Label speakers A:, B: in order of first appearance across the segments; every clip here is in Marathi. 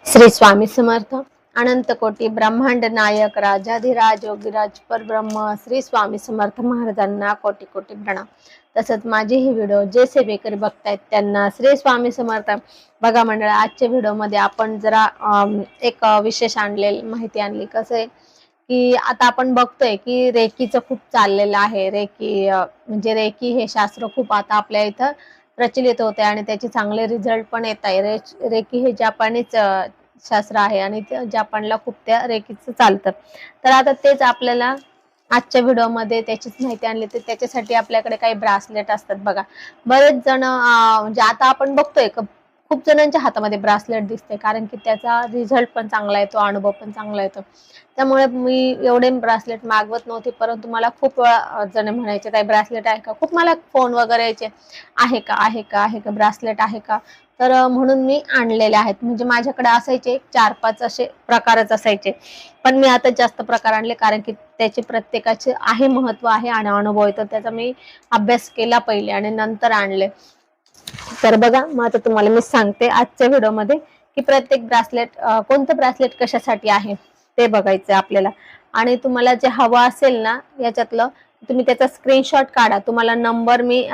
A: श्री स्वामी समर्थ. अनंत कोटी ब्रह्मांड नायक राजाधिराज योगीराज परब्रह्म श्री स्वामी समर्थ महाराजांना कोटी कोटी प्रणाम. तसंच माझे हे व्हिडिओ जे सेवेकरी बघतायत त्यांना श्री स्वामी समर्थ. बघा मंडळ, आजच्या व्हिडिओमध्ये आपण जरा एक विशेष माहिती आणली. कसं आहे की आता आपण बघतोय की रेकीचं खूप चाललेलं आहे. रेकी म्हणजे रेकी हे शास्त्र खूप आता आपल्या इथं प्रचलित होते आणि त्याचे चांगले रिझल्ट पण येत आहे. रेकी हे जपानीच शास्त्र आहे आणि जपानला खूप त्या रेकीचं चालतं. तर आता तेच आपल्याला आजच्या व्हिडिओमध्ये त्याचीच माहिती आणली. तर त्याच्यासाठी आपल्याकडे काही ब्रासलेट असतात बघा. बरेच जण म्हणजे आता आपण बघतोय खूप जणांच्या हातामध्ये ब्रासलेट दिसते, कारण की त्याचा रिझल्ट पण चांगला येतो, अनुभव पण चांगला येतो. त्यामुळे मी एवढे ब्रासलेट मागवत नव्हते, परंतु मला खूप जण म्हणायचे काही ब्रासलेट आहे का. खूप मला फोन वगैरे यायचे, आहे का आहे का आहे का ब्रासलेट आहे का. तर म्हणून मी आणलेले आहेत. म्हणजे माझ्याकडे असायचे 4-5 असे प्रकारच असायचे, पण मी आता जास्त प्रकार आणले, कारण की त्याचे प्रत्येकाचे आहे महत्व आहे आणि अनुभव येतो. त्याचा मी अभ्यास केला पहिले आणि नंतर आणले. तर बघा, मग आता तुम्हाला मी सांगते आजच्या व्हिडिओमध्ये की प्रत्येक ब्रासलेट कोणतं ब्रासलेट कशासाठी आहे ते बघायचं आपल्याला. आणि तुम्हाला जे हवं असेल ना याच्यातलं, तुम्ही त्याचा स्क्रीनशॉट काढा. तुम्हाला नंबर मी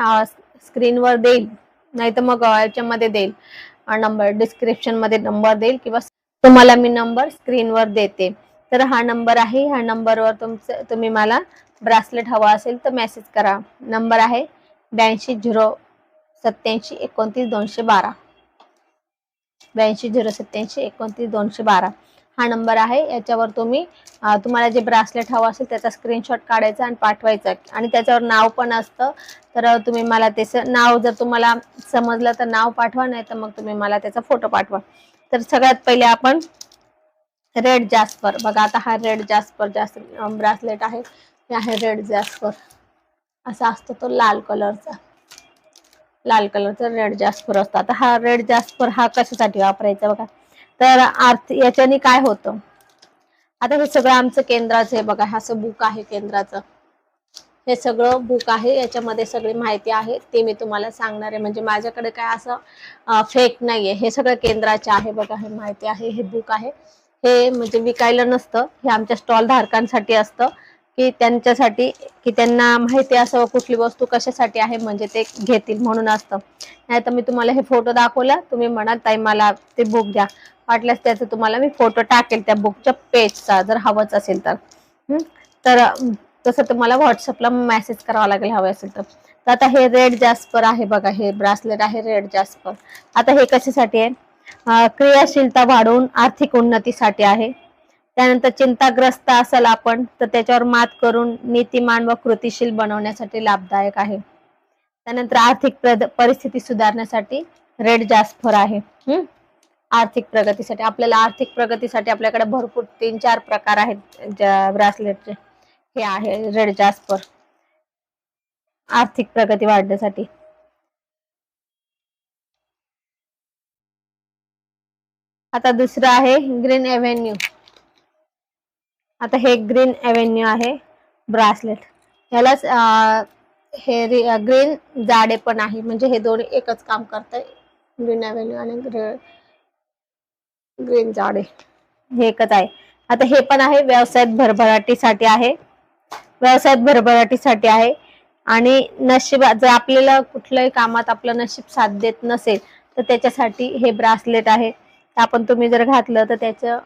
A: स्क्रीनवर देईल, नाही तर मग याच्यामध्ये देईल नंबर, डिस्क्रिप्शन मध्ये नंबर देईल, किंवा तुम्हाला मी नंबर स्क्रीनवर देते. तर हा नंबर आहे, ह्या नंबरवर तुम्ही मला ब्रासलेट हवा असेल तर मेसेज करा. नंबर आहे 8207891212. 8207891212 हा नंबर आहे. याच्यावर तुम्हाला जे ब्रासलेट हवं असेल त्याचा स्क्रीनशॉट काढायचा आणि पाठवायचा, आणि त्याच्यावर नाव पण असतं. तर तुम्ही मला त्याचं नाव, जर तुम्हाला समजलं तर नाव पाठवा, नाही तर मग तुम्ही मला त्याचा फोटो पाठवा. तर सगळ्यात पहिले आपण रेड जास्पर. बघा, आता हा रेड जास्पर ब्रासलेट आहे. हे आहे रेड जास्पर. असा असतो तो लाल कलरचा रेड जास्पर असतो. आता हा रेड जास्पर हा कशासाठी वापरायचा बघा. तर याच्याने काय होतं, आता हे सगळं आमचं केंद्राचं आहे बघा. असं बुक आहे केंद्राचं, हे सगळं बुक आहे. याच्यामध्ये सगळी माहिती आहे, ते मी तुम्हाला सांगणार आहे. म्हणजे माझ्याकडे काय असं फेक नाहीये, हे सगळं केंद्राचे आहे बघा. हे माहिती आहे, हे बुक आहे. हे म्हणजे विकायला नसतं, हे आमच्या स्टॉल धारकांसाठी असतं, की त्यांच्यासाठी, की त्यांना माहिती असं कुठली वस्तू कशासाठी आहे, म्हणजे ते घेतील म्हणून असतं. नाही तर मी तुम्हाला हे फोटो दाखवला, तुम्ही म्हणाल ताई मला ते बुक द्या, वाटल्यास त्याचं तुम्हाला मी फोटो टाकेल त्या बुकच्या पेजचा, जर हवंच असेल तर. तर तसं तुम्हाला व्हॉट्सअपला मेसेज करावा लागेल हवं असेल तर. आता हे रेड जास्पर आहे बघा, हे ब्रासलेट आहे रेड जास्पर. आता हे कशासाठी आहे, क्रियाशीलता वाढवून आर्थिक उन्नतीसाठी आहे. त्यानंतर चिंताग्रस्त असाल आपण तर त्याच्यावर मात करून नीतिमान व कृतिशील बनवण्यासाठी लाभदायक आहे. त्यानंतर आर्थिक परिस्थिती सुधारण्यासाठी रेड जास्पर आहे. आर्थिक प्रगतीसाठी, आर्थिक प्रगतीसाठी आपल्याकडे भरपूर 3-4 प्रकार आहेत ब्रासलेटचे. हे आहे रेड जास्पर, आर्थिक प्रगती वाढण्यासाठी. आता दुसरं आहे ग्रीन एव्हेन्यू. आता हे ग्रीन एव्हेन्यू आहे ब्रासलेट. ह्यालाच हे ग्रीन जाडे पण आहे, म्हणजे हे दोन्ही एकच काम करतंय. ग्रीन एव्हेन्यू आणि ग्रीन जाडे हे एकच आहे. आता हे पण आहे व्यवसायात भरभराटीसाठी आहे. व्यवसायात भरभराटीसाठी आहे. आणि नशिबात, जर आपल्याला कुठल्याही कामात आपलं नशीब साथ देत नसेल तर त्याच्यासाठी हे ब्रासलेट आहे. तुम्ही जर घातलं तर त्याचं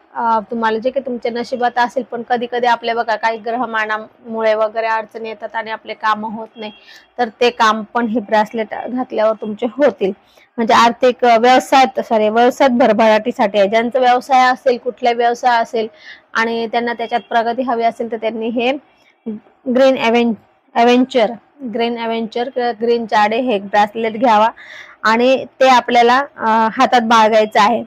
A: तुम्हाला जे काही तुमच्या नशिबात असेल, पण कधी कधी आपल्या बघा काही ग्रहमानामुळे वगैरे अडचणी येतात आणि आपले काम होत नाही, तर ते काम पण हे ब्रासलेट घातल्यावर तुमचे होतील. म्हणजे आर्थिक व्यवसायात भरभराटीसाठी आहे. ज्यांचा व्यवसाय असेल, कुठला व्यवसाय असेल आणि त्यांना त्याच्यात प्रगती हवी असेल, तर त्यांनी हे ग्रीन एव्हेंचर किंवा ग्रीन जाडे हे ब्रासलेट घ्यावा आणि ते आपल्याला हातात बाळगायचं आहे.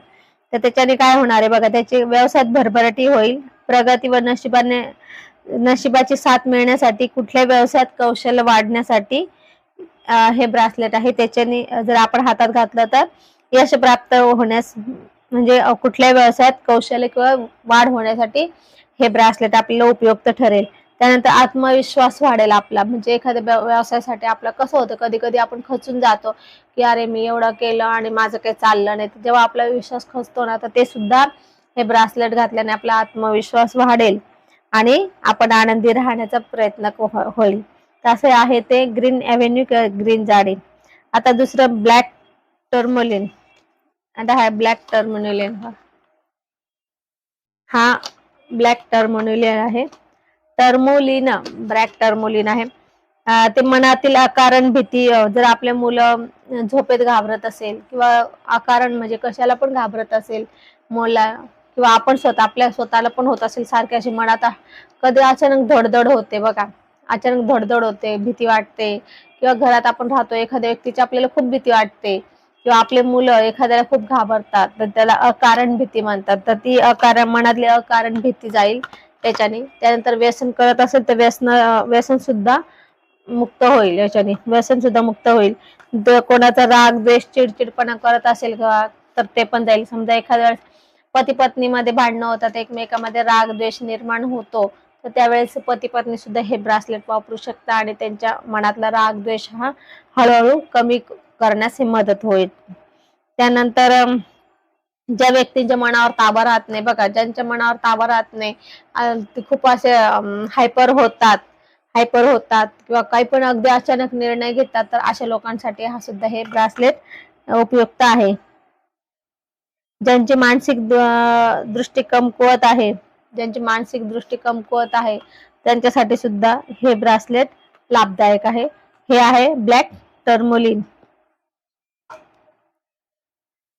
A: तर त्याच्याने काय होणार आहे बघा, त्याची व्यवसायात भरभराटी होईल. प्रगती व नशिबाची साथ मिळण्यासाठी, कुठल्या व्यवसायात कौशल्य वाढण्यासाठी हे ब्रासलेट आहे. त्याच्याने जर आपण हातात घातलं तर यश प्राप्त होण्यास, म्हणजे कुठल्या व्यवसायात कौशल्य किंवा वाढ होण्यासाठी हे ब्रासलेट आपल्याला उपयुक्त ठरेल. त्यानंतर आत्मविश्वास वाढेल आपला, म्हणजे एखाद्या व्यवसायासाठी आपला कसं होतं, कधी कधी आपण खचून जातो की अरे मी एवढं केलं आणि माझं काही चाललं नाही. जेव्हा आपला विश्वास खचतो ना, तर ते सुद्धा हे ब्रासलेट घातल्याने आपला आत्मविश्वास वाढेल आणि आपण आनंदी राहण्याचा प्रयत्न होईल. तसे आहे ते ग्रीन एव्हेन्यू किंवा ग्रीन जाडी. आता दुसरं ब्लॅक टर्मोलिन. आता हा ब्लॅक टर्मोलिन, हा ब्लॅक टर्मोलिन आहे. टर्मोलिन, ब्लॅक टर्मोलिन आहे. ते मनातील अकारण भीती, जर आपले मुलं झोपेत घाबरत असेल किंवा अकारण म्हणजे कशाला पण घाबरत असेल मुला, किंवा आपण स्वतः आपल्या स्वतःला पण होत असेल सारखे अशी मनात कधी अचानक धडधड होते बघा, अचानक धडधड होते, भीती वाटते, किंवा घरात आपण राहतो एखाद्या व्यक्तीची आपल्याला खूप भीती वाटते, किंवा आपले मुलं एखाद्याला खूप घाबरतात, तर त्याला अकारण भीती म्हणतात. तर ती अकारण, मनातली अकारण भीती जाईल त्याच्याने. त्यानंतर व्यसन करत असेल तर व्यसन सुद्धा मुक्त होईल, याच्याने व्यसन सुद्धा मुक्त होईल. कोणाचा राग द्वेष चिडचिडपणा करत असेल का, तर ते पण जाईल. समजा एखाद्या वेळेस पती पत्नीमध्ये भांडणं होतात, एकमेकांमध्ये राग द्वेष निर्माण होतो, तर त्यावेळेस पती पत्नी सुद्धा हे ब्रासलेट वापरू शकता आणि त्यांच्या मनातला राग द्वेष हा हळूहळू कमी करण्यास मदत होईल. त्यानंतर ज्या व्यक्तींच्या मनावर ताबा राहत नाही बघा, ज्यांच्या मनावर ताबा राहत नाही, ते खूप असे हायपर होतात किंवा काही पण अगदी अचानक निर्णय घेतात, तर अशा लोकांसाठी हा सुद्धा हे ब्रासलेट उपयुक्त आहे. ज्यांची मानसिक दृष्टी कमकुवत आहे, ज्यांची मानसिक दृष्टी कमकुवत आहे, त्यांच्यासाठी सुद्धा हे ब्रासलेट लाभदायक आहे. हे आहे ब्लॅक टर्मोलिन.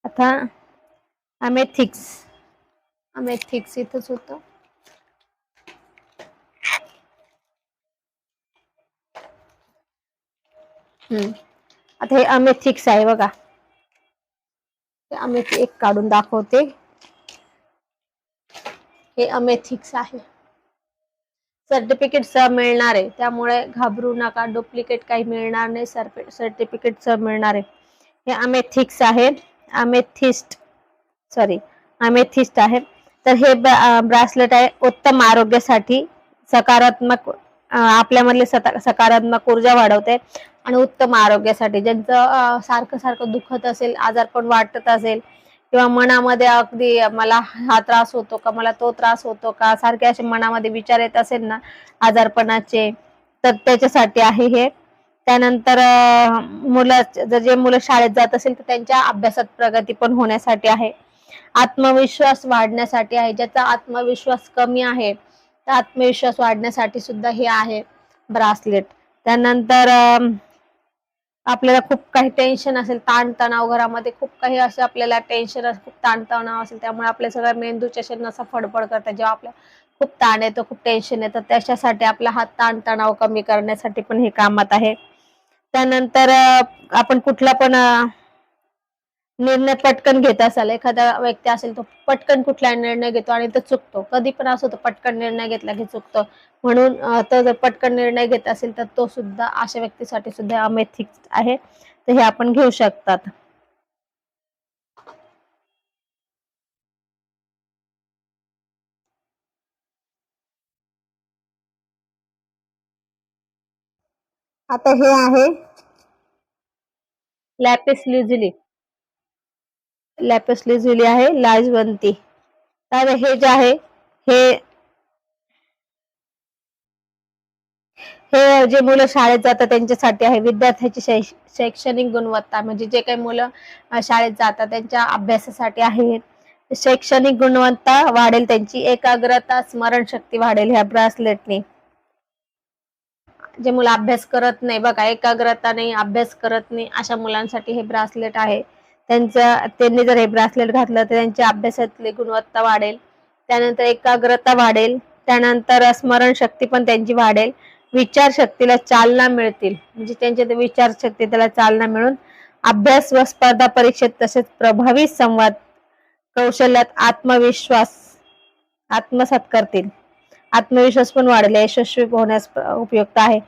A: आता अमेथिक्स, अमेथिक्स इथंच होतं. आता हे अमेथिक्स आहे बघा, अमेथ एक काढून दाखवते. हे अमेथिक्स आहे, सर्टिफिकेट सह मिळणार आहे, त्यामुळे घाबरू नका. डुप्लिकेट काही मिळणार नाही, सर्टिफिकेट सह मिळणार आहे. हे अमेथिक्स आहे, अमेथिस्ट आहे. तर हे ब्रासलेट आहे उत्तम आरोग्यासाठी, सकारात्मक, आपल्यामधले सकारात्मक ऊर्जा वाढवते आणि उत्तम आरोग्यासाठी. ज्यांचं सारखं सारखं दुखत असेल, आजारपण वाटत असेल, किंवा मनामध्ये अगदी मला हा त्रास होतो का, मला तो त्रास होतो का, सारखे असे मनामध्ये विचार येत असेल ना आजारपणाचे, तर त्याच्यासाठी आहे हे. त्यानंतर जे मुलं शाळेत जात असेल तर त्यांच्या अभ्यासात प्रगती पण होण्यासाठी आहे. आत्मविश्वास वाढण्यासाठी आहे, ज्याचा आत्मविश्वास कमी आहे तर आत्मविश्वास वाढण्यासाठी सुद्धा हे आहे ब्रासलेट. त्यानंतर आपल्याला खूप काही टेन्शन असेल, ताणतणाव, घरामध्ये खूप काही असं आपल्याला टेन्शन, खूप ताणतणाव असेल, त्यामुळे आपल्या सगळ्या मेंदूच्या असे नसा फडफड करतात. जेव्हा आपल्या खूप ताण येतो, खूप टेन्शन येतं, त्याच्यासाठी आपला हा ताणतणाव कमी करण्यासाठी पण हे कामात आहे. त्यानंतर आपण कुठला पण निर्णय पटकन घेत असाल, एखादा व्यक्ती असेल तो पटकन कुठला निर्णय घेतो आणि तो चुकतो, कधी पण असं होतं पटकन निर्णय घेतला की चुकतो. म्हणून तो जर पटकन निर्णय घेत असेल तर तो सुद्धा अशा व्यक्तीसाठी सुद्धा अमेथिक्स आहे, तर हे आपण घेऊ शकतात. आता हे आहे लॅपिस लिझुली, लॅपिस लिझुली आहे लाजवंती. तर हे जे आहे हे जे मुलं शाळेत जातात त्यांच्यासाठी आहे. विद्यार्थ्याची शैक्षणिक गुणवत्ता, म्हणजे जे काही मुलं शाळेत जातात त्यांच्या अभ्यासासाठी आहे. शैक्षणिक गुणवत्ता वाढेल, त्यांची एकाग्रता, स्मरणशक्ती वाढेल ह्या ब्रासलेटने. जे मुलं अभ्यास करत नाही बघा, एकाग्रता नाही, अभ्यास करत नाही, अशा मुलांसाठी हे ब्रासलेट आहे. त्यांनी जर हे ब्रासलेट घातलं तर त्यांची अभ्यासातली गुणवत्ता वाढेल, त्यानंतर एकाग्रता वाढेल, त्यानंतर स्मरणशक्ती पण त्यांची वाढेल, विचारशक्तीला चालना मिळतील, म्हणजे त्यांच्या विचारशक्ती त्याला चालना मिळून अभ्यास व स्पर्धा परीक्षेत तसेच प्रभावी संवाद कौशल्यात आत्मविश्वास आत्मसात करतील. आत्मविश्वास पण वाढेल, यशस्वी होण्यास उपयुक्त आहे.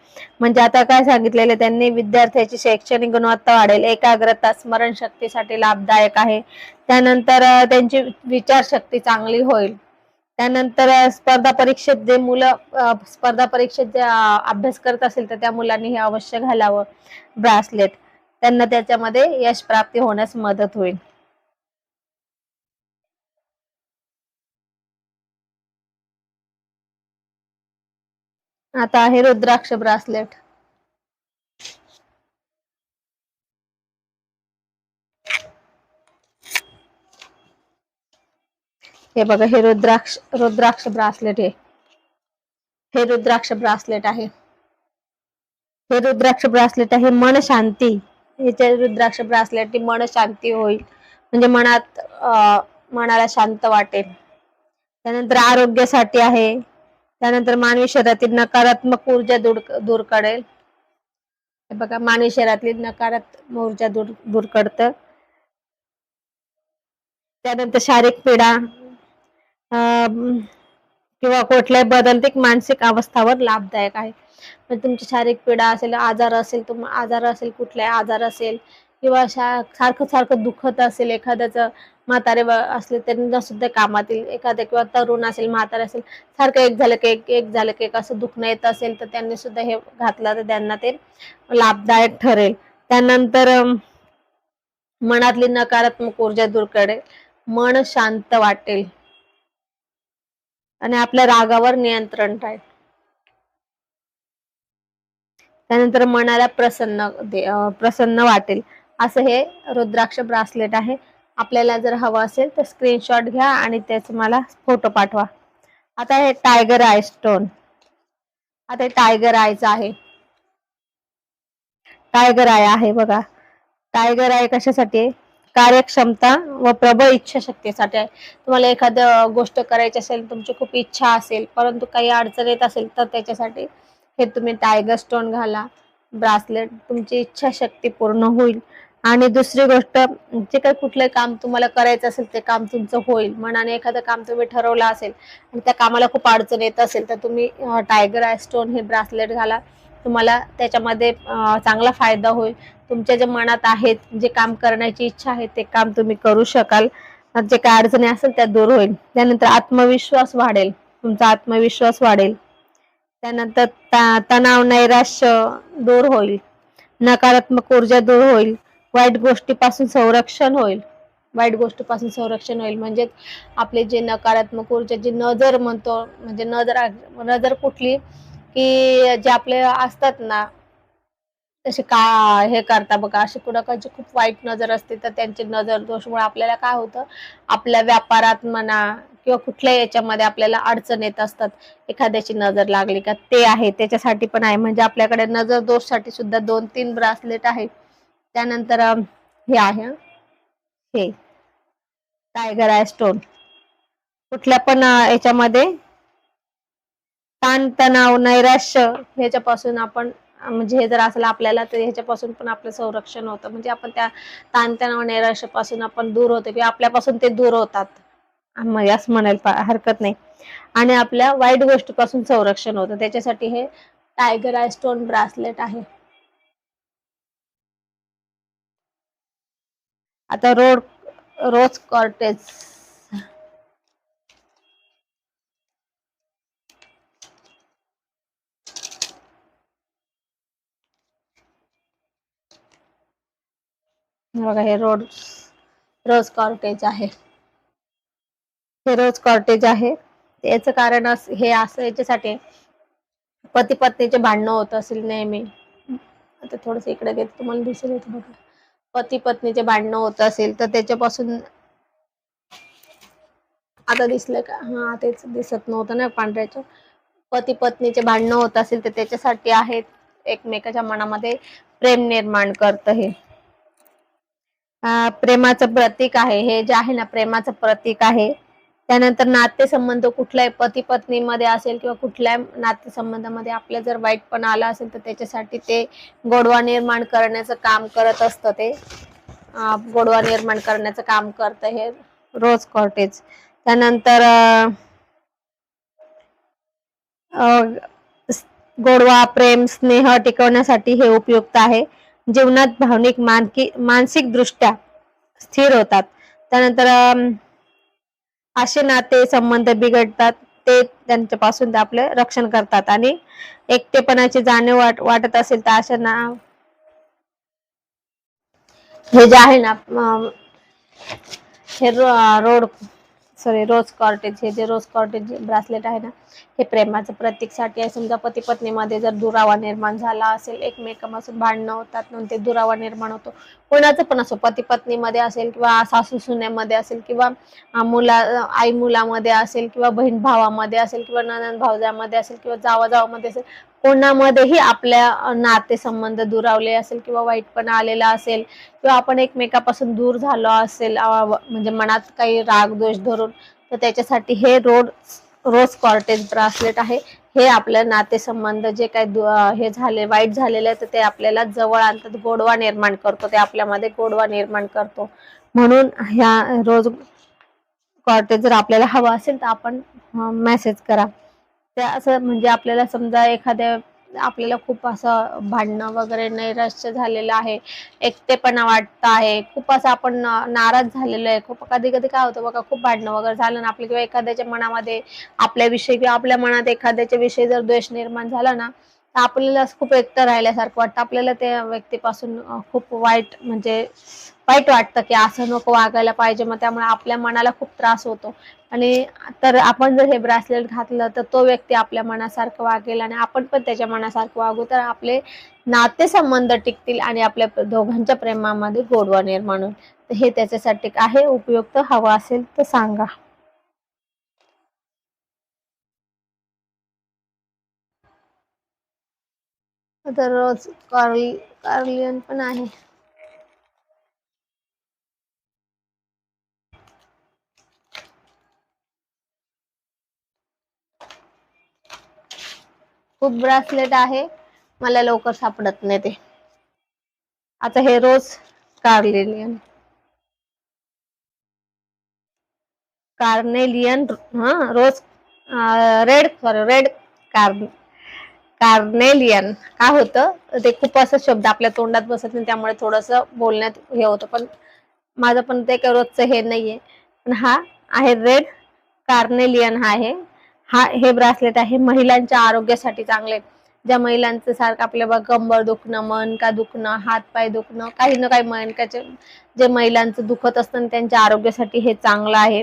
A: म्हणजे आता काय सांगितलेले त्यांनी, विद्यार्थ्याची शैक्षणिक गुणवत्ता वाढेल, एकाग्रता, स्मरणशक्तीसाठी लाभदायक आहे, त्यानंतर त्यांची विचारशक्ती चांगली होईल, त्यानंतर स्पर्धा परीक्षेत जे मुलं स्पर्धा परीक्षेत जे अभ्यास करत असेल तर त्या मुलांनी हे अवश्य घालावं ब्रासलेट. त्यांना त्याच्यामध्ये यश प्राप्ती होण्यास मदत होईल. आता आहे रुद्राक्ष ब्रासलेट. हे बघा, हे रुद्राक्ष ब्रासलेट हे रुद्राक्ष ब्रासलेट आहे. हे रुद्राक्ष ब्रासलेट आहे मन शांती. याच्या रुद्राक्ष ब्रासलेट मन शांती होईल, म्हणजे मनाला शांत वाटेल. त्यानंतर आरोग्यासाठी आहे. त्यानंतर मानवी शरीरातील नकारात्मक ऊर्जा दूर करेल. हे बघा, मानवी शरीरातील नकारात्मक ऊर्जा दूर करतं. त्यानंतर शारीरिक पीडा किंवा कुठल्याही बदलती मानसिक अवस्थावर लाभदायक आहे. म्हणजे तुमची शारीरिक पीडा असेल, आजार असेल, कुठलाही आजार असेल किंवा सारखं दुखत असेल, एखाद्याचं म्हातारे असले त्यांना सुद्धा कामात येईल. एखाद्या किंवा तरुण असेल, म्हातारे असेल, सारखं एक झालं की एक असं दुखणं येत असेल तर त्यांनी सुद्धा हे घातलं तर त्यांना ते लाभदायक ठरेल. त्यानंतर मनातली नकारात्मक ऊर्जा दूर करेल, मन शांत वाटेल आणि आपल्या रागावर नियंत्रण राहील. त्यानंतर मनाला प्रसन्न वाटेल असं हे रुद्राक्ष ब्रासलेट आहे. आपल्याला जर हवं असेल तर स्क्रीनशॉट घ्या आणि त्याचा मला फोटो पाठवा. आता हे टायगर आय स्टोन. आता हे टायगर आयचं आहे. टायगर आय आहे बघा. टायगर आय कशासाठी आहे? कार्यक्षमता व प्रबळ इच्छाशक्तीसाठी आहे. तुम्हाला एखाद्या गोष्ट करायची असेल, तुमची खूप इच्छा असेल परंतु काही अडचण येत असेल तर त्याच्यासाठी हे तुम्ही टायगर स्टोन घाला ब्रासलेट. तुमची इच्छाशक्ती पूर्ण होईल. आणि दुसरी गोष्ट, जे काही कुठलं काम तुम्हाला करायचं असेल ते काम तुमचं होईल. मनाने एखादं काम तुम्ही ठरवलं असेल आणि त्या कामाला खूप अडचण येत असेल तर तुम्ही टायगर आय स्टोन हे ब्रासलेट घाला. तुम्हाला त्याच्यामध्ये चांगला फायदा होईल. तुमच्या जे मनात आहेत, जे काम करण्याची इच्छा आहे ते काम तुम्ही करू शकाल. जे काय अडचणी असेल त्या दूर होईल. त्यानंतर आत्मविश्वास वाढेल, तुमचा आत्मविश्वास वाढेल. त्यानंतर तणाव नैराश्य दूर होईल, नकारात्मक ऊर्जा दूर होईल, वाईट गोष्टीपासून संरक्षण होईल. म्हणजे आपले जे नकारात्मक ऊर्जा, जी नजर म्हणतो, म्हणजे नजर कुठली की जे आपले असतात ना तसे हे करता बघा, अशी कुणाची खूप वाईट नजर असते तर त्यांची नजर दोषमुळे आपल्याला काय होतं, आपल्या व्यापारात म्हणा किंवा कुठल्याही याच्यामध्ये आपल्याला अडचण येत असतात. एखाद्याची नजर लागली का ते आहे, त्याच्यासाठी पण आहे. म्हणजे आपल्याकडे नजर दोषसाठी सुद्धा 2-3 ब्रासलेट आहे. त्यानंतर हे आहे, हे टायगर आय स्टोन. कुठल्या पण याच्यामध्ये ताणतणाव नैराश्य ह्याच्यापासून आपण, म्हणजे हे जर असेल आपल्याला तर ह्याच्यापासून पण आपलं संरक्षण होतं. म्हणजे आपण त्या ताणतणाव नैराश्यापासून आपण दूर होतो किंवा आपल्यापासून ते दूर होतात, म्हणजे असं म्हणायला हरकत नाही. आणि आपल्या वाईट गोष्टीपासून संरक्षण होतं. त्याच्यासाठी हे टायगर आय स्टोन ब्रासलेट आहे. आता रोज कॉर्टेज. बघा, हे रोज कॉर्टेज आहे. हे रोज कॉर्टेज आहे. याचं कारण हे असं याच्यासाठी, पती पत्नीचे भांडणं होत असेल नेहमी. आता थोडस इकडे घेत तुम्हाला दिसेल येतं बघा. पती पत्नीचे भांडणं होत असेल तर त्याच्यापासून, आता दिसलं का? हा, तेच दिसत नव्हतं ना पांढऱ्याचं. पती पत्नीचे भांडणं होत असेल तर त्याच्यासाठी आहेत. एकमेकाच्या मनामध्ये प्रेम निर्माण करतं हे. प्रेमाचं प्रतीक आहे हे, जे आहे ना प्रेमाचं प्रतीक आहे. त्यानंतर नातेसंबंध, कुठल्याही पती पत्नीमध्ये असेल किंवा कुठल्याही नातेसंबंधामध्ये आपल्या जर वाईटपणा आला असेल तर त्याच्यासाठी ते गोडवा निर्माण करण्याचं काम करत असतं. ते गोडवा निर्माण करण्याचं काम करतं हे रोज कॉर्टेज. त्यानंतर गोडवा, प्रेम, स्नेह टिकवण्यासाठी हे उपयुक्त आहे. जीवनात भावनिक मानसिक दृष्ट्या स्थिर होतात. त्यानंतर असे नाते संबंध बिघडतात ते त्यांच्यापासून ते आपले रक्षण करतात. आणि एकटेपणाची जाणीव वाटत असेल तर अशा ना हे जे आहे ना हे रोज कॉर्टेज, हे जे रोज कॉर्टेज ब्रासलेट आहे ना, हे प्रेमाचं प्रतीकसाठी आहे. समजा पती पत्नीमध्ये जर दुरावा निर्माण झाला असेल, एकमेकांपासून भांडणं होतात, म्हणून ते दुरावा निर्माण होतो. कोणाचं पण असो, पती पत्नीमध्ये असेल किंवा सासू सुनेमध्ये असेल किंवा आई मुलामध्ये असेल किंवा बहीण भावामध्ये असेल किंवा नणंद भावजामध्ये असेल किंवा जावा जावामध्ये असेल, कोणामध्येही आपल्या नातेसंबंध दुरावले असेल किंवा वाईटपणा आलेला असेल किंवा आपण एकमेकापासून दूर झालो असेल, म्हणजे मनात काही राग द्वेष धरून, तर त्याच्यासाठी हे रोज कॉर्टेज ब्रासलेट आहे. हे आपल्या नातेसंबंध जे काही हे झाले वाईट झालेले आहे तर ते आपल्याला जवळ आणतात, गोडवा निर्माण करतो, ते आपल्यामध्ये गोडवा निर्माण करतो. म्हणून ह्या रोज कॉर्टेज जर आपल्याला हवा असेल तर आपण मेसेज करा. ते असं म्हणजे आपल्याला समजा एखाद्या आपल्याला खूप असं भांडणं वगैरे नैराश्य झालेलं आहे, एकटेपणा वाटत आहे, खूप असं आपण नाराज झालेलो आहे, खूप कधी कधी काय होतं बघा, खूप भांडणं वगैरे झालं ना आपल्या किंवा एखाद्याच्या मनामध्ये आपल्याविषयी किंवा आपल्या मनात एखाद्याच्या विषयी जर द्वेष निर्माण झाला ना, तर आपल्याला खूप एकटं राहिल्यासारखं वाटतं, आपल्याला त्या व्यक्तीपासून खूप म्हणजे वाईट वाटतं की असं नको वागायला पाहिजे. मग त्यामुळे आपल्या मनाला खूप त्रास होतो. आणि तर आपण जर हे ब्रासलेट घातलं तर तो व्यक्ती आपल्या मनासारखं वागेल आणि आपण पण त्याच्या मनासारखं वागू, तर आपले नातेसंबंध टिकतील आणि आपल्या दोघांच्या प्रेमामध्ये गोडवा निर्माण होईल. तर हे त्याच्यासाठी आहे उपयुक्त. हवा असेल तर सांगा. तर रोज कार्लियन पण आहे. खूप ब्रासलेट आहे, मला लवकर सापडत नाही ते. आता हे रोज कार्नेलियन रोज रेड कार्नेलियन. काय होतं ते, खूप असं शब्द आपल्या तोंडात बसत नाही, त्यामुळे थोडस बोलण्यात हे होतं. पण माझं पण ते काही रोजचं हे नाहीये. पण हा आहे रेड कार्नेलियन. हे ब्रासलेट आहे महिलांच्या आरोग्यासाठी चांगले. ज्या महिलांचं सारखं आपल्या कंबर दुखणं, मन का दुखणं, हात पाय दुखणं, काही ना काही मनकाचे जे महिलांचं दुखत असतं त्यांच्या आरोग्यासाठी हे चांगलं आहे.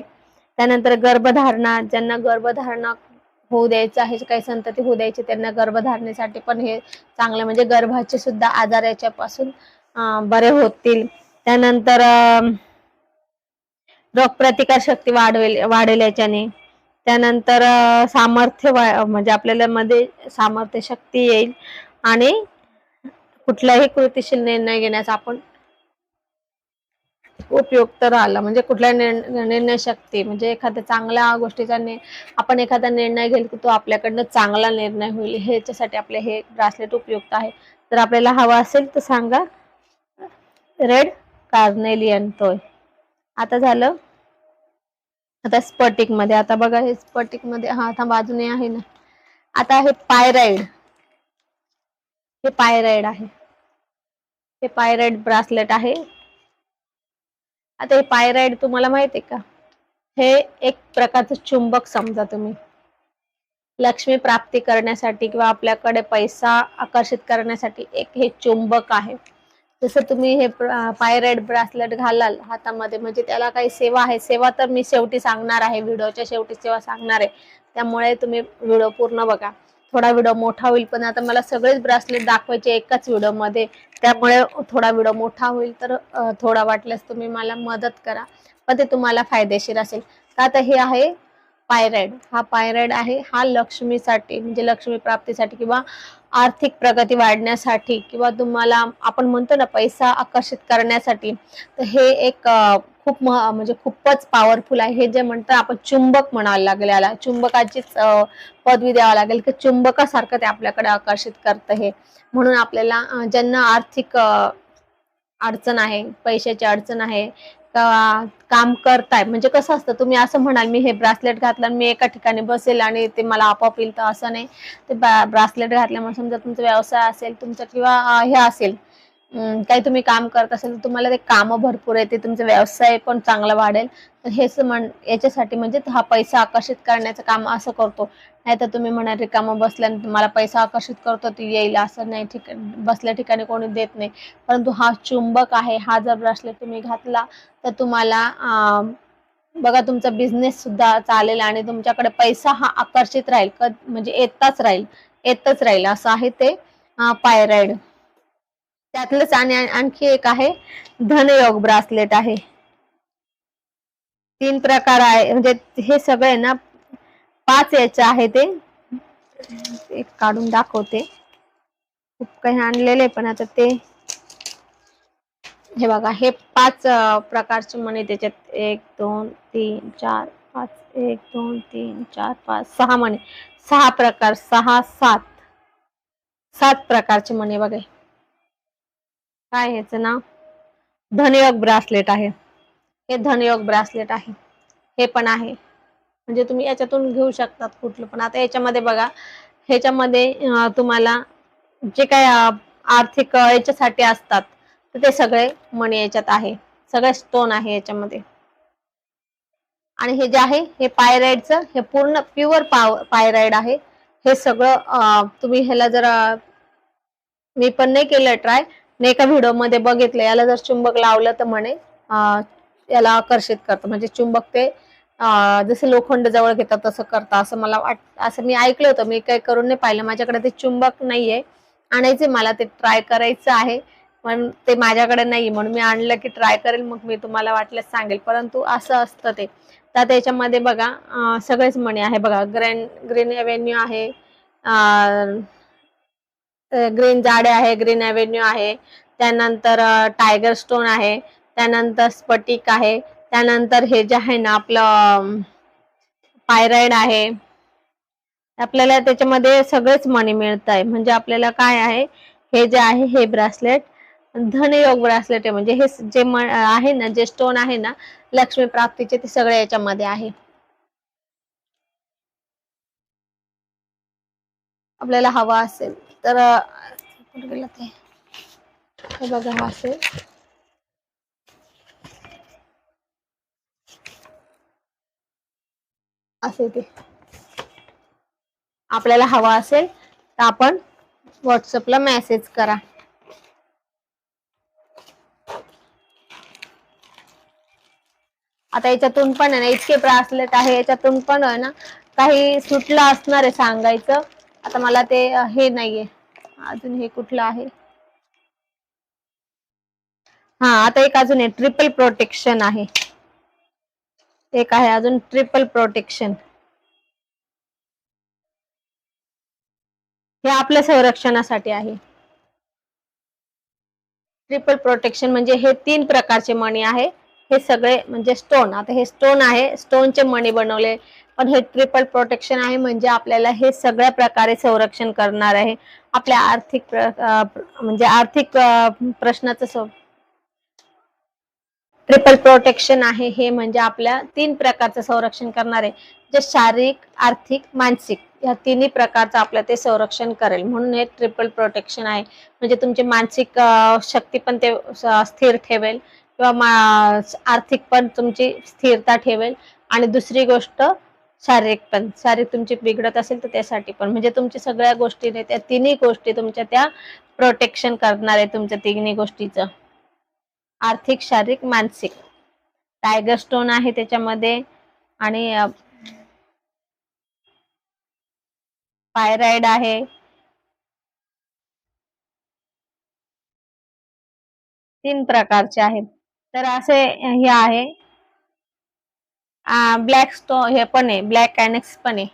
A: त्यानंतर गर्भधारणा, ज्यांना गर्भधारणा होऊ द्यायचं आहे, काही संतती होऊ द्यायची, त्यांना गर्भधारणेसाठी पण हे चांगलं, म्हणजे गर्भाचे सुद्धा आजार याच्यापासून बरे होतील. त्यानंतर रोगप्रतिकार शक्ती वाढेल याच्याने. त्यानंतर सामर्थ्य म्हणजे आपल्याला मध्ये सामर्थ्य शक्ती येईल आणि कुठलाही कृतिशील निर्णय घेण्यास आपण उपयुक्त राहिला. म्हणजे कुठल्या निर्णय शक्ती, म्हणजे एखाद्या चांगल्या गोष्टीचा आपण एखादा निर्णय घेईल की तो आपल्याकडनं चांगला निर्णय होईल, ह्याच्यासाठी आपले हे ब्रासलेट उपयुक्त आहे. जर आपल्याला हवा असेल तर सांगा. रेड कार्नेलियन तोय. आता झालं. आता स्फटिक मध्ये, आता बघा हे स्फटिक मध्ये, हा आता बाजूने आहे ना. आता हे पायराइड, हे पायराइड आहे, हे पायराइड ब्रासलेट आहे. आता हे पायराइड तुम्हाला माहिती आहे का, हे एक प्रकारचं चुंबक समजा तुम्ही. लक्ष्मी प्राप्ती करण्यासाठी किंवा आपल्याकडे पैसा आकर्षित करण्यासाठी एक हे चुंबक आहे. जसं तुम्ही हे पायराइड ब्रासलेट घालाल हातामध्ये, म्हणजे त्याला काही सेवा आहे. सेवा तर मी शेवटी सांगणार आहे, व्हिडिओच्या शेवटी सेवा सांगणार आहे, त्यामुळे तुम्ही व्हिडिओ पूर्ण बघा. थोडा व्हिडिओ मोठा होईल, पण आता मला सगळेच ब्रासलेट दाखवायचे एकाच व्हिडिओमध्ये, त्यामुळे थोडा व्हिडिओ मोठा होईल. तर थोडा वाटल्यास तुम्ही मला मदत करा, पण ते तुम्हाला फायदेशीर असेल. तर आता हे आहे पायराइड. हा पायराइड आहे, हा लक्ष्मीसाठी, म्हणजे लक्ष्मी प्राप्तीसाठी किंवा आर्थिक प्रगती वाढण्यासाठी किंवा तुम्हाला आपण म्हणतो ना पैसा आकर्षित करण्यासाठी. तर हे एक खूप म्हणजे खूपच पॉवरफुल आहे. हे जे म्हणतात आपण चुंबक म्हणायला लागेल, याला चुंबकाचीच पदवी द्यावा लागेल की चुंबकासारखं ते आपल्याकडे आकर्षित करतं हे. म्हणून आपल्याला ज्यांना आर्थिक अडचण आहे, पैशाची अडचण आहे, काम करताय, म्हणजे कसं असतं, तुम्ही असं म्हणाल मी हे ब्रासलेट घातलं आणि मी एका ठिकाणी बसेल आणि ते मला आपोआप येईल, तर असं नाही. ते ब्रासलेट घातल्यामुळे समजा तुमचा व्यवसाय असेल तुमचा किंवा हे असेल काही तुम्ही काम करत असेल तर तुम्हाला ते काम भरपूर येते, तुमचा व्यवसाय पण चांगला वाढेल. तर हेच याच्यासाठी म्हणजे हा पैसा आकर्षित करण्याचं काम असं करतो. नाहीतर तुम्ही म्हणाल रिकामं बसल्याने मला पैसा आकर्षित करतो तो येईल असं नाही, ठीक बसल्या ठिकाणी कोणी देत नाही. परंतु हा चुंबक आहे, हा जर ब्रेसलेट तुम्ही घातला तर तुम्हाला बघा तुमचा बिझनेस सुद्धा चालेल आणि तुमच्याकडे पैसा हा आकर्षित राहील, म्हणजे येतच राहील असं आहे ते पायराइड. त्यातलंच आणि आणखी एक आहे धनयोग ब्रासलेट आहे. 3 प्रकार आहे, म्हणजे हे सगळे ना 5 याचे आहे ते. एक काढून दाखवते. खूप काही आणलेले पण आता ते हे बघा, हे 5 प्रकारचे मणी त्याच्यात 1 2 3 4 5 1 2 3 4 5 6 मणी, 6 प्रकार, 6 7 प्रकारचे मणी बघा. काय ह्याचं नाव? धनयोग ब्रासलेट आहे. हे धनयोग ब्रासलेट आहे. हे पण आहे, म्हणजे तुम्ही याच्यातून घेऊ शकतात कुठलं पण. आता याच्यामध्ये बघा, ह्याच्यामध्ये तुम्हाला जे काही आर्थिक याच्यासाठी असतात तर ते सगळे मणी याच्यात आहे, सगळे स्टोन आहे याच्यामध्ये. आणि हे जे आहे हे पायराइडचं, हे पूर्ण प्युअर पायराइड आहे. हे सगळं तुम्ही ह्याला जर मी पण नाही केलं ट्राय, मी एका व्हिडिओमध्ये बघितलं, याला जर चुंबक लावलं तर म्हणे याला आकर्षित करतं, म्हणजे चुंबक ते जसं लोखंड जवळ घेतात तसं करतं असं मला असं मी ऐकलं होतं. मी काही करून नाही पाहिलं, माझ्याकडे ते चुंबक नाहीये, आणायचे मला ते ट्राय करायचं आहे, पण ते माझ्याकडे नाही म्हणून मी आणलं की ट्राय करेल, मग मी तुम्हाला वाटल्यास सांगेल. परंतु असं असतं ते. तर त्याच्यामध्ये बघा सगळेच मणी आहे बघा. ग्रीन एव्हेन्यू आहे, ग्रीन जाडे आहे, ग्रीन एव्हेन्यू आहे, त्यानंतर टायगर स्टोन आहे, त्यानंतर स्फटिक आहे, त्यानंतर हे जे आहे ना आपलं पायराइड आहे. आपल्याला त्याच्यामध्ये सगळेच मणी मिळत आहे. म्हणजे आपल्याला काय आहे, हे जे आहे हे ब्रासलेट धनयोग ब्रासलेट आहे. म्हणजे हे जे आहे ना, जे स्टोन आहे ना लक्ष्मी प्राप्तीचे, ते सगळे याच्यामध्ये आहे. आपल्याला हवा असेल तर कुठे गेलं ते, हे बघा हा असेल, असे ते आपल्याला हवा असेल तर आपण व्हॉट्सअपला मेसेज करा. आता याच्यातून पण आहे ना इतके ब्रासलेट आहे, याच्यातून पण आहे ना काही सुटलं असणार आहे सांगायचं. आता मला ते हे नाहीये अजून. हे कुठलं आहे? हा, आता एक अजून आहे ट्रिपल प्रोटेक्शन आहे. एक आहे अजून ट्रिपल प्रोटेक्शन. हे आपल्या संरक्षणासाठी आहे. ट्रिपल प्रोटेक्शन म्हणजे हे 3 प्रकारचे मणी आहे. हे सगळे म्हणजे स्टोन. आता हे स्टोन आहे, स्टोनचे मणी बनवले, पण हे ट्रिपल प्रोटेक्शन आहे म्हणजे आपल्याला हे सगळ्या प्रकारे संरक्षण करणार आहे. आपल्या आर्थिक म्हणजे आर्थिक प्रश्नाचं ट्रिपल प्रोटेक्शन आहे. हे म्हणजे आपल्या 3 प्रकारचं संरक्षण करणार आहे, जे शारीरिक, आर्थिक, मानसिक या तिन्ही प्रकारचं आपलं ते संरक्षण करेल. म्हणून हे ट्रिपल प्रोटेक्शन आहे. म्हणजे तुमची मानसिक शक्ती पण ते स्थिर ठेवेल, किंवा आर्थिक पण तुमची स्थिरता ठेवेल. आणि दुसरी गोष्ट शारीरिक पण, शारीरिक तुमची बिघडत असेल तर त्यासाठी पण, म्हणजे तुमच्या सगळ्या गोष्टीने त्या तिन्ही गोष्टी तुमच्या त्या प्रोटेक्शन करणार आहे तुमच्या तिन्ही गोष्टीचं, आर्थिक, शारीरिक, मानसिक. टायगर स्टोन आहे त्याच्यामध्ये, आणि पायराइड आहे. 3 प्रकारचे आहेत. तर असे हे आहे. ब्लॅक स्टोन हे पण आहे, ब्लॅक कॅनेक्स पण आहे.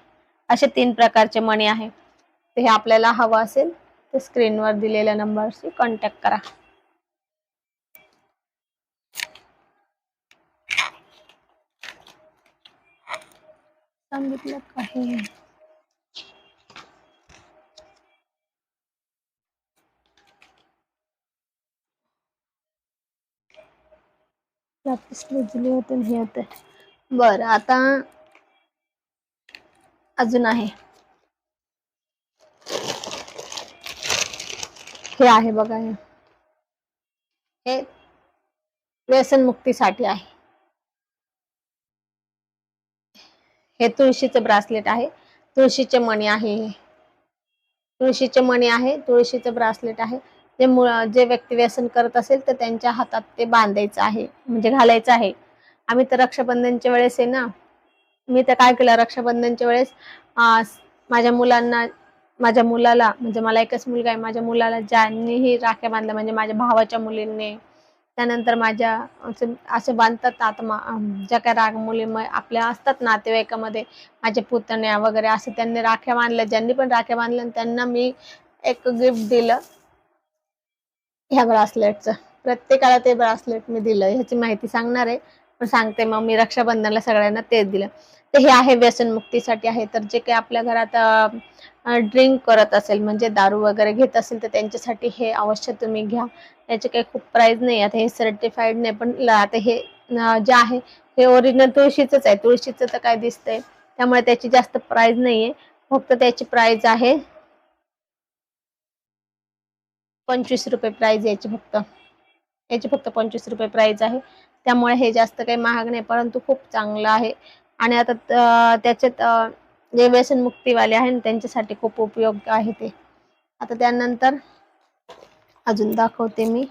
A: असे 3 प्रकारचे मणी आहे. ते हे आपल्याला हवं असेल तर स्क्रीनवर दिलेल्या नंबरशी कॉन्टॅक्ट करा. सांगितलं काही दिले होते हे होते. बरं, आता अजून आहे. हे आहे बघा, हे हे व्यसनमुक्तीसाठी आहे. हे तुळशीचं ब्रासलेट आहे. तुळशीचे मणी आहे. तुळशीचे मणी आहे. तुळशीचं ब्रासलेट आहे. जे व्यक्ती व्यसन करत असेल तर त्यांच्या हातात ते बांधायचं आहे, म्हणजे घालायचं आहे. आम्ही तर रक्षाबंधनच्या वेळेस आहे ना, मी तर काय केलं रक्षाबंधनच्या वेळेस माझ्या मुलाला, म्हणजे मला एकच मुलगा आहे, माझ्या मुलाला ज्यांनीही राख्या बांधल्या, म्हणजे माझ्या भावाच्या मुलींनी, त्यानंतर माझ्या असे बांधतात आता ज्या काही मुली आपल्या असतात नातेवाईकामध्ये, माझे पुतण्या वगैरे, असं त्यांनी राख्या बांधल्या. ज्यांनी पण राख्या बांधल्या त्यांना मी एक गिफ्ट दिलं ह्या ब्रासलेटचं. प्रत्येकाला ते ब्रासलेट मी दिलं. ह्याची माहिती सांगणार आहे, पण सांगते मग. मी रक्षाबंधनाला सगळ्यांना तेच दिलं. तर हे आहे व्यसनमुक्तीसाठी आहे. तर जे काही आपल्या घरात ड्रिंक करत असेल, म्हणजे दारू वगैरे घेत असेल, तर त्यांच्यासाठी हे अवश्य तुम्ही घ्या. याचे काही खूप प्राइस नाही. आता हे सर्टिफाईड नाही, पण आता हे जे आहे हे ओरिजिनल तुळशीचंच आहे. तुळशीचं तर काय दिसतंय, त्यामुळे त्याची जास्त प्राइस नाहीये. फक्त त्याची प्राइस आहे 25 रुपये प्राइस याची फक्त 25 रुपये प्राइस आहे. त्यामुळे हे जास्त काही महाग नाही, परंतु खूप चांगलं आहे. आणि आता त्याच्यात जे व्यसनमुक्तीवाले आहे ना त्यांच्यासाठी खूप उपयोग आहे ते. आता त्यानंतर अजून दाखवते मी.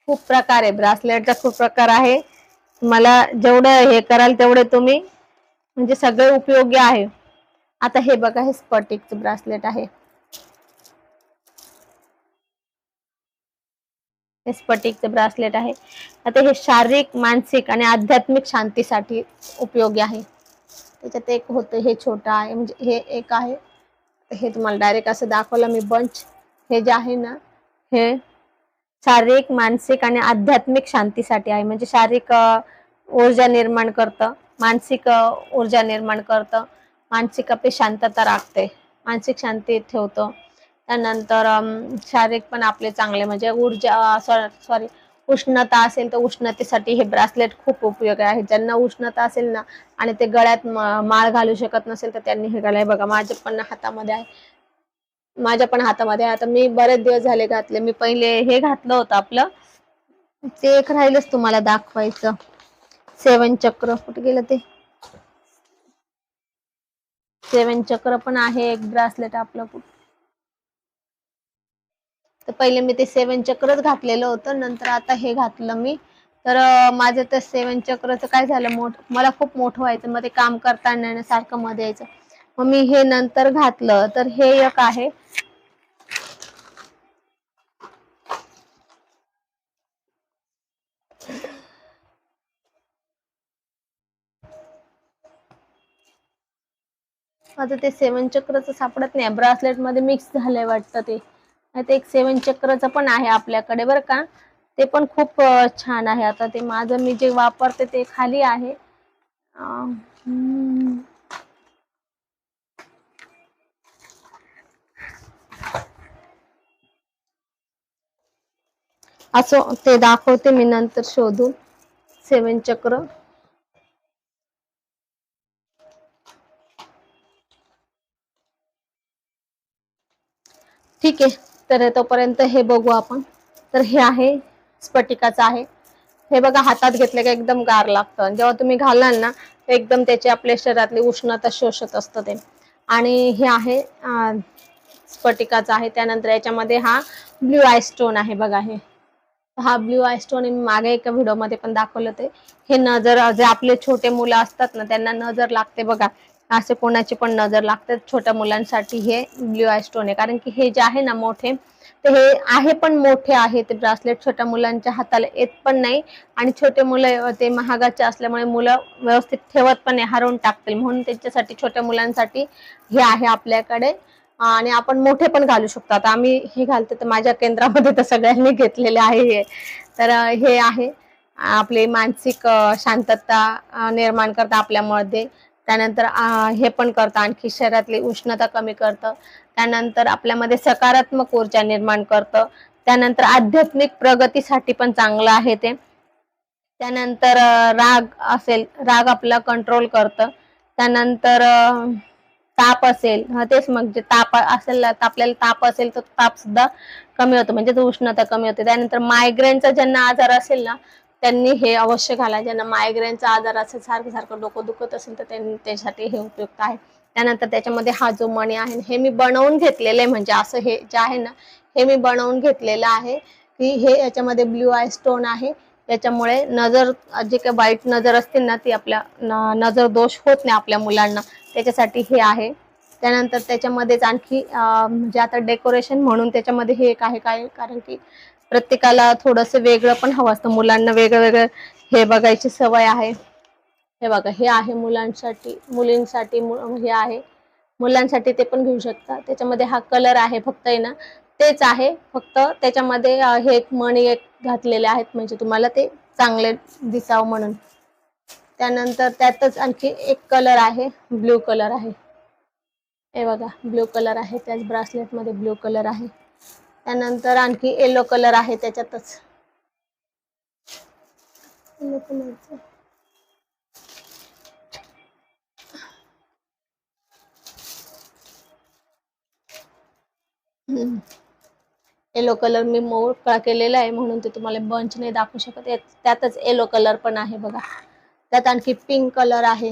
A: खूप प्रकार आहे ब्रासलेटचा, खूप प्रकार आहे. मला जेवढं हे कराल तेवढे तुम्ही, म्हणजे सगळे उपयोगी आहे. आता हे बघा, हे स्फटिकचं ब्रासलेट आहे. हे स्फटिकचं ब्रासलेट आहे. आता हे शारीरिक, मानसिक आणि आध्यात्मिक शांतीसाठी उपयोगी आहे. त्याच्यात एक होतं, हे छोटं आहे, म्हणजे हे एक आहे. हे तुम्हाला डायरेक्ट असं दाखवलं मी बंच. हे जे आहे ना, हे शारीरिक, मानसिक आणि आध्यात्मिक शांतीसाठी आहे. म्हणजे शारीरिक ऊर्जा निर्माण करतं, मानसिक ऊर्जा निर्माण करतं, मानसिक आपली शांतता राखते, मानसिक शांती ठेवतं. त्यानंतर शारीरिक पण आपले चांगले, म्हणजे ऊर्जा सॉरी उष्णता असेल तर उष्णतेसाठी हे ब्रासलेट खूप उपयोगी आहे. ज्यांना उष्णता असेल ना आणि ते गळ्यात माळ घालू शकत नसेल तर त्यांनी हे घालाय. बघा माझ्या पण हातामध्ये आहे, आता मी बरेच दिवस झाले घातले. मी पहिले हे घातलं होतं आपलं, ते एक राहिलंच तुम्हाला दाखवायचं. 7 चक्र कुठे गेलं ते? 7 चक्र पण आहे एक ब्रासलेट आपलं. तर पहिले मी ते 7 चक्रच घातलेलं होतं, नंतर आता हे घातलं मी. तर माझं ते 7 चक्रचं काय झालं, मला खूप मोठं व्हायचं, मग ते काम करताना सारखं मध्ये यायचं. मग मी हे नंतर घातलं. तर हे एक आहे. आता ते 7 चक्रचं सापडत नाही, ब्रासलेट मध्ये मिक्स झालंय वाटतं ते. आता एक 7 चक्रचं पण आहे आपल्याकडे बरं का, ते पण खूप छान आहे. आता ते माझं मी जे वापरते ते खाली आहे. असं ते दाखवते मी नंतर शोधून. 7 चक्र ठीक आहे. तर तोपर्यंत हे बघू आपण. तर हे आहे स्फटिकाचं आहे. हे बघा, हातात घेतलं का एकदम गार लागतं. जेव्हा तुम्ही घालाल ना एकदम त्याचे आपल्या शरीरातली उष्णता शोषत असतं ते. आणि हे आहे स्फटिकाचं आहे. त्यानंतर याच्यामध्ये हा ब्ल्यू आय स्टोन आहे. बघा, हा ब्ल्यू आय स्टोन मागे एका व्हिडिओमध्ये पण दाखवलं ते. हे नजर, जे आपले छोटे मुलं असतात ना त्यांना नजर लागते बघा, असे कोणाची पण नजर लागते, छोट्या मुलांसाठी हे ब्ल्यू आय स्टोन आहे. कारण की हे जे आहे ना मोठे, तर हे आहे पण मोठे आहे ते ब्रासलेट, छोट्या मुलांच्या हाताला येत पण नाही. आणि छोटे मुलं ते महागाचे असल्यामुळे मुलं व्यवस्थित ठेवत पण नाही, हरवून टाकतील, म्हणून त्यांच्यासाठी, छोट्या मुलांसाठी हे आहे आपल्याकडे. आणि आपण मोठे पण घालू शकतो. आता आम्ही हे घालतो, तर माझ्या केंद्रामध्ये तर सगळ्यांनी घेतलेले आहे हे. तर हे आहे आपले मानसिक शांतता निर्माण करतं आपल्यामध्ये. त्यानंतर हे पण करतं, आणखी शरीरातली उष्णता कमी करतं. त्यानंतर आपल्यामध्ये सकारात्मक ऊर्जा निर्माण करतं. त्यानंतर आध्यात्मिक प्रगतीसाठी पण चांगलं आहे ते. त्यानंतर राग आपला कंट्रोल करतं. त्यानंतर ताप असेल, तेच मग जे ताप असेल, आपल्याला ताप असेल तर ताप सुद्धा कमी होतो, म्हणजे उष्णता कमी होते. त्यानंतर मायग्रेनचा ज्यांना आजार असेल ना त्यांनी हे अवश्य घाला. ज्यांना मायग्रेनचा आजार असेल, सारखं सारखं डोकं दुखत असेल तर त्यांनी त्यासाठी हे उपयुक्त आहे. त्यानंतर त्याच्यामध्ये हा जो मणी आहे हे मी बनवून घेतलेलं आहे, म्हणजे असं हे जे आहे ना हे मी बनवून घेतलेलं आहे की हे याच्यामध्ये ब्ल्यू आय स्टोन आहे. त्याच्यामुळे नजर, जे काही वाईट नजर असतील ना ती आपल्या नजर दोष होत नाही आपल्या मुलांना, त्याच्यासाठी हे आहे. त्यानंतर त्याच्यामध्येच आणखी म्हणजे आता डेकोरेशन म्हणून त्याच्यामध्ये हे एक आहे, काय कारण की प्रत्येकाला थोडंसं वेगळं पण हवं असतं, मुलांना वेगळं वेगळं हे बघायची सवय आहे. हे बघा, हे आहे मुलांसाठी, मुलींसाठी हे आहे, मुलांसाठी ते पण घेऊ शकता. त्याच्यामध्ये हा कलर आहे फक्त आहे ना तेच आहे, फक्त त्याच्यामध्ये हे एक मणी एक घातलेले आहेत, म्हणजे तुम्हाला ते चांगले दिसावं म्हणून. त्यानंतर त्यातच आणखी एक कलर आहे, ब्ल्यू कलर आहे. हे बघा, ब्ल्यू कलर आहे, त्याच ब्रासलेट मध्ये ब्ल्यू कलर आहे. त्यानंतर आणखी येलो कलर आहे त्याच्यातच, येलो कलरचं. येलो कलर मी मोकळा केलेला आहे म्हणून ते तुम्हाला बंच नाही दाखवू शकत. त्यातच येलो कलर पण आहे बघा. त्यात आणखी पिंक कलर आहे,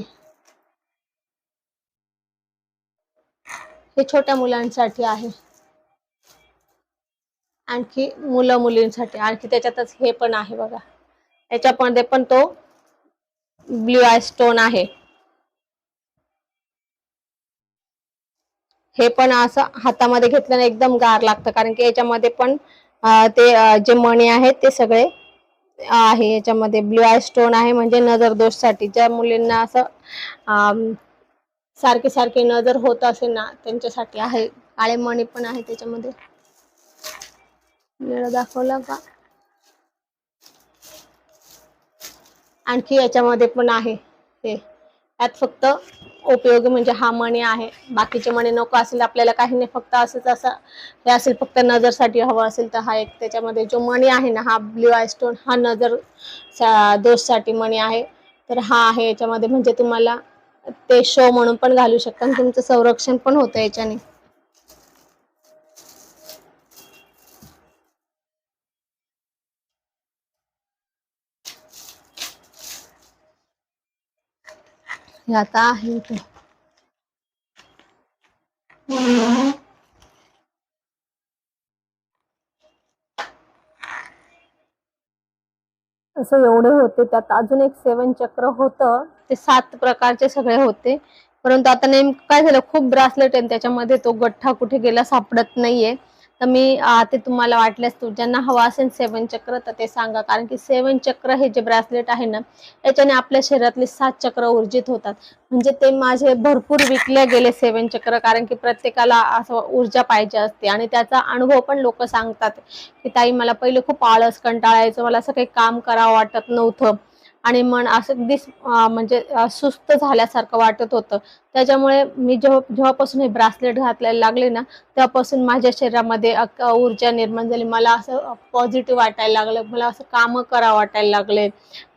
A: हे छोट्या मुलांसाठी आहे. आणखी मुलं मुलींसाठी, आणखी त्याच्यातच हे पण आहे बघा, याच्यामध्ये पण तो ब्ल्यू आय स्टोन आहे. हे पण असं हातामध्ये घेतल्याने एकदम गार लागतं, कारण की याच्यामध्ये पण ते जे मणी आहेत ते सगळे आहे. याच्यामध्ये ब्ल्यू आय स्टोन आहे, म्हणजे नजर दोष साठी. ज्या मुलींना असं सारखे सारखे नजर होत असेल ना त्यांच्यासाठी आहे. काळे मणी पण आहे त्याच्यामध्ये, निळं दाखवलं का. आणखी याच्यामध्ये पण आहे ते, यात फक्त उपयोगी म्हणजे हा मणी आहे, बाकीचे मणी नको असेल आपल्याला काही नाही, फक्त असंच असं हे असेल, फक्त नजरसाठी हवं असेल तर हा एक त्याच्यामध्ये जो मणी आहे ना हा ब्ल्यू आय स्टोन, हा नजर दोष साठी मणी आहे. तर हा आहे याच्यामध्ये, म्हणजे तुम्हाला ते शो म्हणून पण घालू शकता आणि तुमचं संरक्षण पण होतं याच्याने. हे आता आहे इथे. असं एवढे होते, त्यात अजून एक 7 चक्र होतं, ते 7 प्रकारचे सगळे होते. परंतु आता नेमकं काय झालं, खूप ब्रासलेट आहे त्याच्यामध्ये तो गठ्ठा कुठे गेला सापडत नाहीये. तर मी ते तुम्हाला वाटल्यास ज्यांना हवा असेल 7 चक्र तर ते सांगा, कारण की 7 चक्र हे जे ब्रासलेट आहे ना याच्याने आपल्या शरीरातले 7 चक्र ऊर्जित होतात. म्हणजे ते माझे भरपूर विकले गेले 7 चक्र, कारण की प्रत्येकाला असं ऊर्जा पाहिजे असते आणि त्याचा अनुभव पण लोक सांगतात की ताई मला पहिले खूप आळस, कंटाळा यायचं, मला असं काही काम करावं वाटत नव्हतं आणि मन असं अगदी म्हणजे सुस्त झाल्यासारखं वाटत होतं. त्याच्यामुळे मी जेव्हापासून हे ब्रासलेट घालायला लागले ना तेव्हापासून माझ्या शरीरामध्ये ऊर्जा निर्माण झाली. मला असं पॉझिटिव्ह वाटायला लागलं, मला असं कामं करावं वाटायला लागले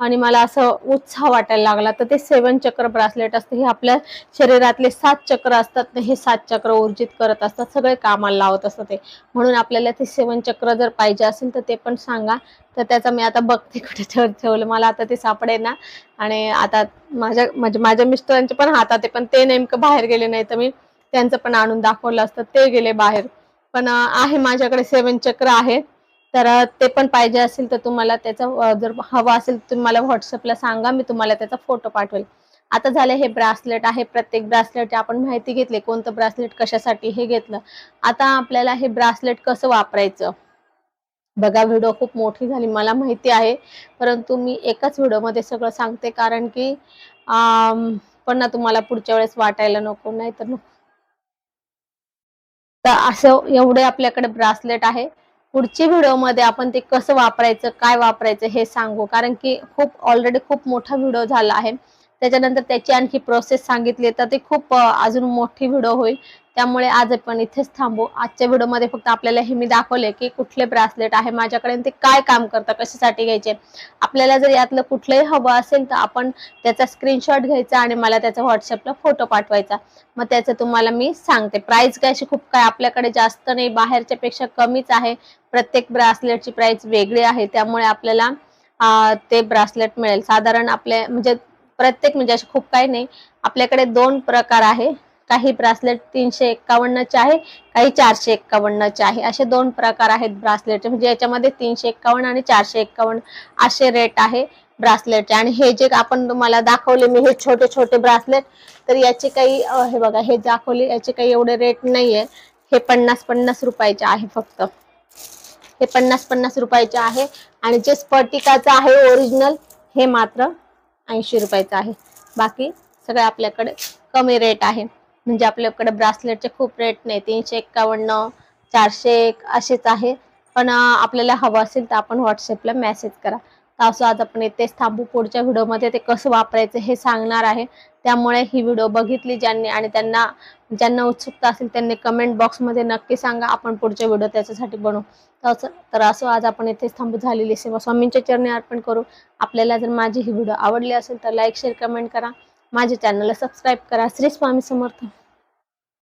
A: आणि मला असं उत्साह वाटायला लागला. तर ते 7 चक्र ब्रासलेट असते, हे आपल्या शरीरातले 7 चक्र असतात ना, हे 7 चक्र ऊर्जित करत असतात, सगळे कामाला लावत असतात ते. म्हणून आपल्याला ते 7 चक्र जर पाहिजे असेल तर ते पण सांगा. तर त्याचा मी आता बघते कुठे ठेवलं, मला आता ते सापडे ना. आणि आता माझ्या मिस्टरांचे पण हातात आहे, पण ते नेमकं बाहेर गेले, नाही तर मी त्यांचं पण आणून दाखवलं असतं, ते गेले बाहेर. पण आहे माझ्याकडे 7 चक्र आहे. तर ते पण पाहिजे असेल तर तुम्हाला त्याचा जर हवा असेल तर तुम्हाला व्हॉट्सअपला सांगा, मी तुम्हाला त्याचा फोटो पाठवेल. आता झाले हे ब्रासलेट आहे, प्रत्येक ब्रासलेटची आपण माहिती घेतली, कोणतं ब्रासलेट कशासाठी हे घेतलं. आता आपल्याला हे ब्रासलेट कसं वापरायचं बघा. व्हिडिओ खूप मोठी झाली मला माहिती आहे, परंतु मी एकाच व्हिडिओमध्ये सगळं सांगते, कारण की पण तुम्हाला पुढच्या वेळेस वाटायला नको, नाही तर नको. तर असं एवढे आपल्याकडे ब्रासलेट आहे. पुढच्या व्हिडिओमध्ये आपण ते कसं वापरायचं, काय वापरायचं हे सांगू, कारण की ऑलरेडी खूप मोठा व्हिडिओ झाला आहे. त्याच्यानंतर त्याची आणखी प्रोसेस सांगितली तर ते खूप अजून मोठी व्हिडिओ होईल. त्यामुळे आज आपण इथेच थांबू। आजच्या व्हिडिओमध्ये फक्त आपल्याला हे मी दाखवले की कुठले ब्रासलेट आहे माझ्याकडे, ते काय काम करतं, कशासाठी घ्यायचे। आपल्याला जर यातलं कुठलंही हवं असेल तर आपण त्याचा स्क्रीनशॉट घ्यायचा आणि मला त्याचा व्हॉट्सअपला फोटो पाठवायचा। मग त्याचं तुम्हाला मी सांगते। प्राइस काय अशी खूप काय आपल्याकडे जास्त नाही, बाहेरच्या पेक्षा कमीच आहे। प्रत्येक ब्रासलेटची प्राइस वेगळी आहे, त्यामुळे आपल्याला ते ब्रासलेट मिळेल। साधारण आपले म्हणजे प्रत्येक म्हणजे असे खूप काही नाही, आपल्याकडे 2 प्रकार आहे। काही ब्रासलेट 351 चे आहे, काही 451 चे आहे। असे 2 प्रकार आहेत ब्रासलेटचे, म्हणजे याच्यामध्ये 351 आणि 451 असे रेट आहे ब्रासलेटचे। आणि हे जे आपण तुम्हाला दाखवले मी हे छोटे छोटे ब्रासलेट, तर याचे काही हे बघा हे दाखवले याचे काही एवढे रेट नाहीये। हे 50-50 रुपयाचे आहे फक्त, हे 50-50 रुपयाचे आहे। आणि जे स्फटिकाचं आहे ओरिजिनल हे मात्र 80 रुपयाचं आहे। बाकी सगळे आपल्याकडे कमी रेट आहे, म्हणजे आपल्याकडे ब्रासलेटचे खूप रेट नाही, 351 401 असेच आहे। पण आपल्याला हवं असेल तर आपण व्हॉट्सअपला मेसेज करा। तर असं आज आपण इथेच थांबू, पुढच्या व्हिडिओमध्ये ते कसं वापरायचं हे सांगणार आहे। त्यामुळे ही व्हिडिओ बघितली ज्यांनी आणि ज्यांना उत्सुकता असेल त्यांनी कमेंट बॉक्समध्ये नक्की सांगा, आपण पुढच्या व्हिडिओ त्याच्यासाठी बनवू। तर असं आज आपण इथेच थांबू। झालेली सेवा स्वामींच्या चरणी अर्पण करू। आपल्याला जर माझी ही व्हिडिओ आवडली असेल तर लाईक शेअर कमेंट करा, माझ्या चॅनलला सबस्क्राईब करा। श्री स्वामी समर्थ।